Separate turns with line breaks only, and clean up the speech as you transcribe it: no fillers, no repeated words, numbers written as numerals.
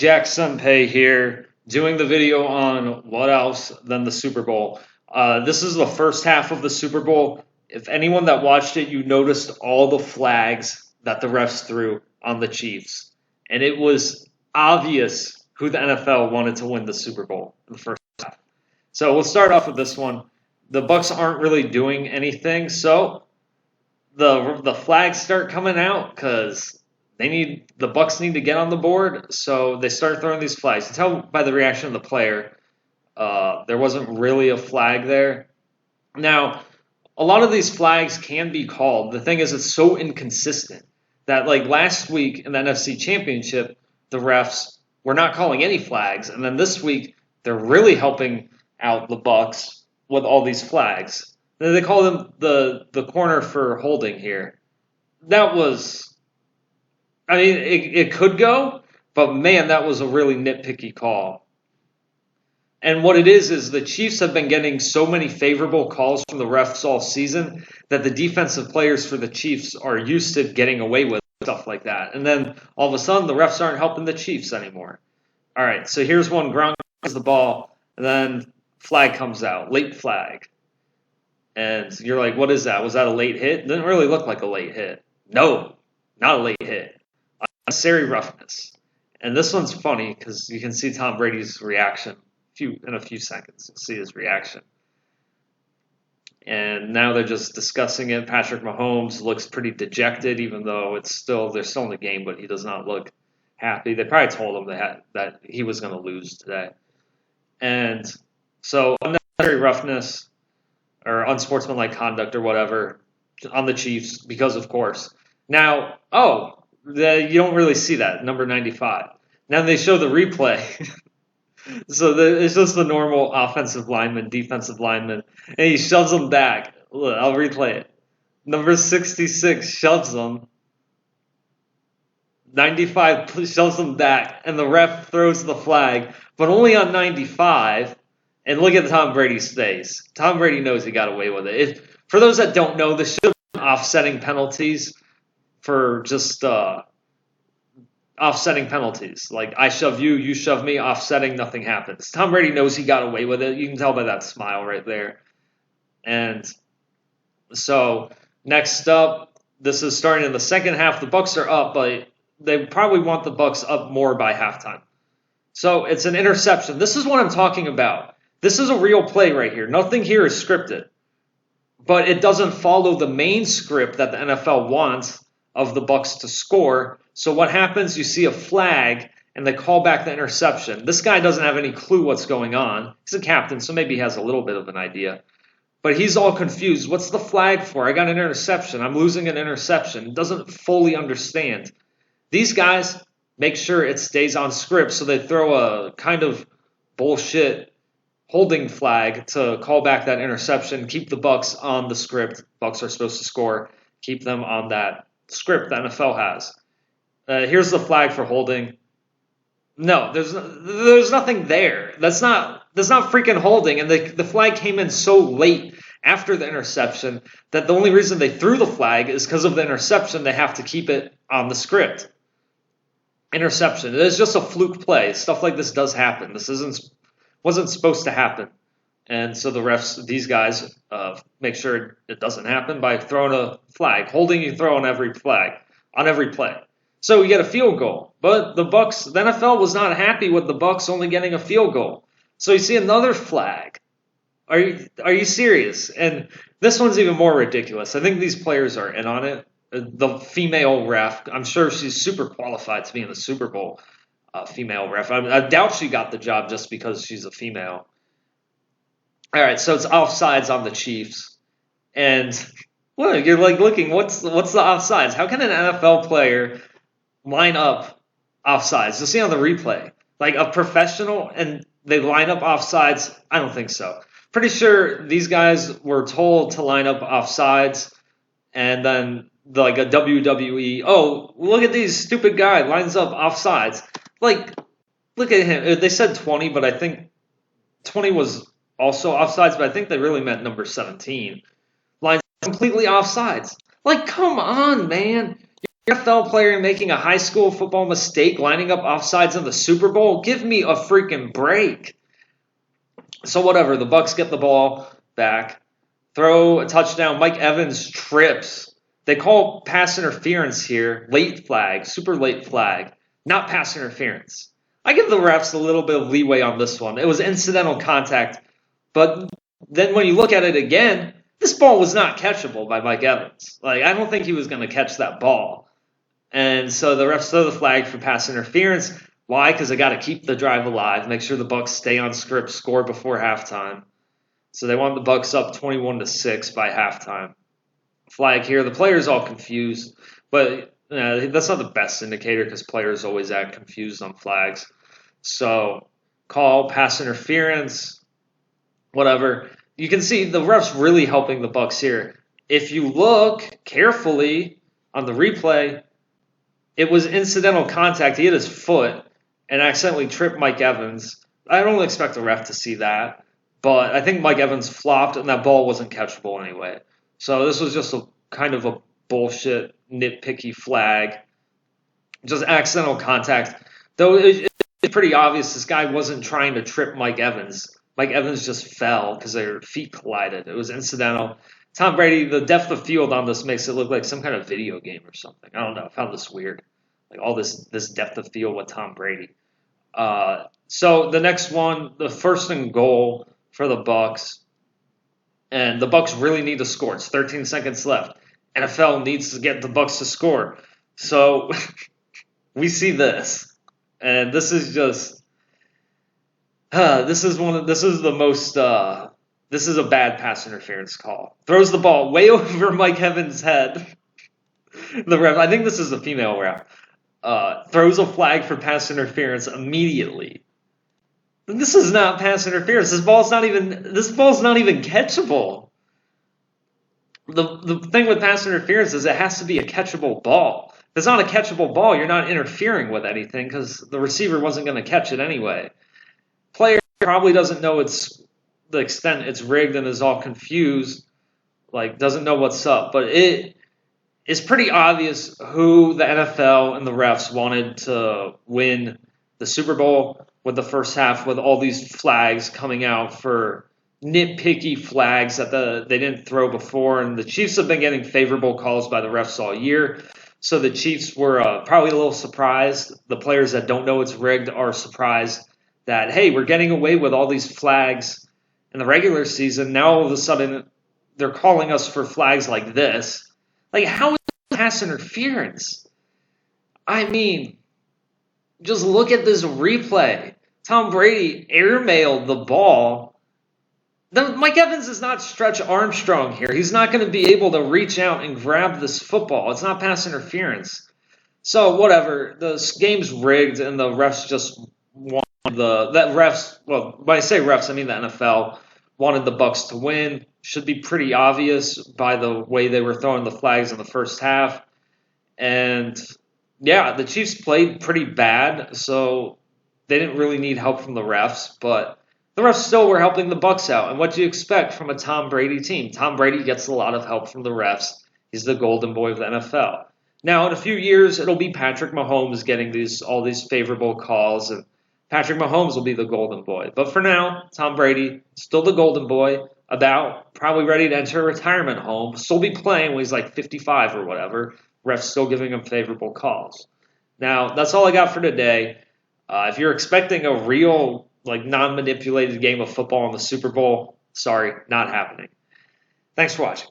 Jack Sunpei here, doing the video on what else than the Super Bowl. This is the first half of the Super Bowl. If anyone that watched it, you noticed all the flags that the refs threw on the Chiefs. And it was obvious who the NFL wanted to win the Super Bowl in the first half. So we'll start off with this one. The Bucs aren't really doing anything, so the flags start coming out because the Bucs need to get on the board, so they start throwing these flags. You tell by the reaction of the player, there wasn't really a flag there. Now, a lot of these flags can be called. The thing is, it's so inconsistent that like last week in the NFC Championship, the refs were not calling any flags, and then this week they're really helping out the Bucs with all these flags. They call them the corner for holding here. That was. I mean, it could go, but man, that was a really nitpicky call. And what it is the Chiefs have been getting so many favorable calls from the refs all season that the defensive players for the Chiefs are used to getting away with stuff like that. And then all of a sudden, the refs aren't helping the Chiefs anymore. All right, so here's one. Gronk has the ball, and then flag comes out, late flag. And you're like, what is that? Was that a late hit? It didn't really look like a late hit. No, not a late hit. Unnecessary roughness. And this one's funny because you can see Tom Brady's reaction in a few seconds. You'll see his reaction. And now they're just discussing it. Patrick Mahomes looks pretty dejected, even though they're still in the game, but he does not look happy. They probably told him that he was going to lose today. And so unnecessary roughness or unsportsmanlike conduct or whatever on the Chiefs because, of course. Now, you don't really see that, number 95. Now they show the replay. So it's just the normal offensive lineman, defensive lineman, and he shoves them back. Look, I'll replay it. Number 66 shoves them. 95 shoves them back, and the ref throws the flag, but only on 95. And look at Tom Brady's face. Tom Brady knows he got away with it. For those that don't know, this should have been offsetting penalties for just offsetting penalties. Like, I shove you, you shove me, offsetting, nothing happens. Tom Brady knows he got away with it. You can tell by that smile right there. And so, next up, this is starting in the second half. The Bucs are up, but they probably want the Bucs up more by halftime. So, it's an interception. This is what I'm talking about. This is a real play right here. Nothing here is scripted. But it doesn't follow the main script that the NFL wants of the Bucs to score. So what happens, you see a flag, and they call back the interception. This guy doesn't have any clue what's going on. He's a captain, so maybe he has a little bit of an idea. But he's all confused. What's the flag for? I got an interception. I'm losing an interception. Doesn't fully understand. These guys make sure it stays on script, so they throw a kind of bullshit holding flag to call back that interception, keep the Bucs on the script. Bucs are supposed to score. Keep them on that script the NFL has. Here's the flag for holding. No, there's nothing there. That's not freaking holding. And the flag came in so late after the interception that the only reason they threw the flag is because of the interception. They have to keep it on the script. Interception. It is just a fluke play. Stuff like this does happen. This wasn't supposed to happen. And so the refs, these guys, make sure it doesn't happen by throwing a flag. Holding, you throw on every flag, on every play. So we get a field goal. But the NFL was not happy with the Bucs only getting a field goal. So you see another flag. Are you serious? And this one's even more ridiculous. I think these players are in on it. The female ref, I'm sure she's super qualified to be in the Super Bowl. Female ref. I doubt she got the job just because she's a female. All right, so it's offsides on the Chiefs. And look, you're like looking, what's the offsides? How can an NFL player line up offsides? You'll see on the replay. Like a professional, and they line up offsides? I don't think so. Pretty sure these guys were told to line up offsides, and then like a WWE, oh, look at these stupid guy lines up offsides. Like, look at him. They said 20, but I think 20 was also offsides, but I think they really meant number 17. Lines completely offsides. Like, come on, man. NFL player making a high school football mistake, lining up offsides in the Super Bowl. Give me a freaking break. So whatever, the Bucs get the ball back, throw a touchdown. Mike Evans trips. They call pass interference here, late flag, super late flag, not pass interference. I give the refs a little bit of leeway on this one. It was incidental contact, but then when you look at it again, this ball was not catchable by Mike Evans. Like, I don't think he was going to catch that ball. And so the refs throw the flag for pass interference. Why? Because they got to keep the drive alive, make sure the Bucs stay on script, score before halftime. So they want the Bucs up 21-6 by halftime. Flag here. The players all confused, but that's not the best indicator because players always act confused on flags. So call pass interference, whatever. You can see the refs really helping the Bucs here. If you look carefully on the replay, it was incidental contact. He hit his foot and accidentally tripped Mike Evans. I don't expect the ref to see that, but I think Mike Evans flopped and that ball wasn't catchable anyway. So this was just a kind of a bullshit, nitpicky flag. Just accidental contact. Though it's pretty obvious this guy wasn't trying to trip Mike Evans. Mike Evans just fell because their feet collided. It was incidental. Tom Brady, the depth of field on this makes it look like some kind of video game or something. I don't know. I found this weird. Like all this depth of field with Tom Brady. So the next one, the 1st and goal for the Bucs. And the Bucs really need to score. It's 13 seconds left. NFL needs to get the Bucs to score. So we see this. And this is just this is a bad pass interference call. Throws the ball way over Mike Evans' head. The ref, I think this is a female ref, throws a flag for pass interference immediately. This is not pass interference. This ball's not even catchable. The thing with pass interference is it has to be a catchable ball. If it's not a catchable ball, you're not interfering with anything because the receiver wasn't going to catch it anyway. Player probably doesn't know the extent it's rigged and is all confused, like doesn't know what's up. But it is pretty obvious who the NFL and the refs wanted to win the Super Bowl with the first half, with all these flags coming out for nitpicky flags that they didn't throw before. And the Chiefs have been getting favorable calls by the refs all year. So the Chiefs were probably a little surprised. The players that don't know it's rigged are surprised that, hey, we're getting away with all these flags in the regular season. Now all of a sudden they're calling us for flags like this. Like, how is this pass interference? I mean, just look at this replay. Tom Brady airmailed the ball. Mike Evans is not Stretch Armstrong here. He's not going to be able to reach out and grab this football. It's not pass interference. So whatever. The game's rigged, and the refs just wanted when I say refs, I mean the NFL wanted the Bucs to win. Should be pretty obvious by the way they were throwing the flags in the first half. And yeah, the Chiefs played pretty bad, so they didn't really need help from the refs, but the refs still were helping the Bucs out. And what do you expect from a Tom Brady team? Tom Brady gets a lot of help from the refs. He's the golden boy of the NFL. Now, in a few years, it'll be Patrick Mahomes getting all these favorable calls, and Patrick Mahomes will be the golden boy. But for now, Tom Brady, still the golden boy, probably ready to enter a retirement home, still be playing when he's like 55 or whatever. Refs still giving him favorable calls. Now, that's all I got for today. If you're expecting a real, non-manipulated game of football in the Super Bowl, sorry, not happening. Thanks for watching.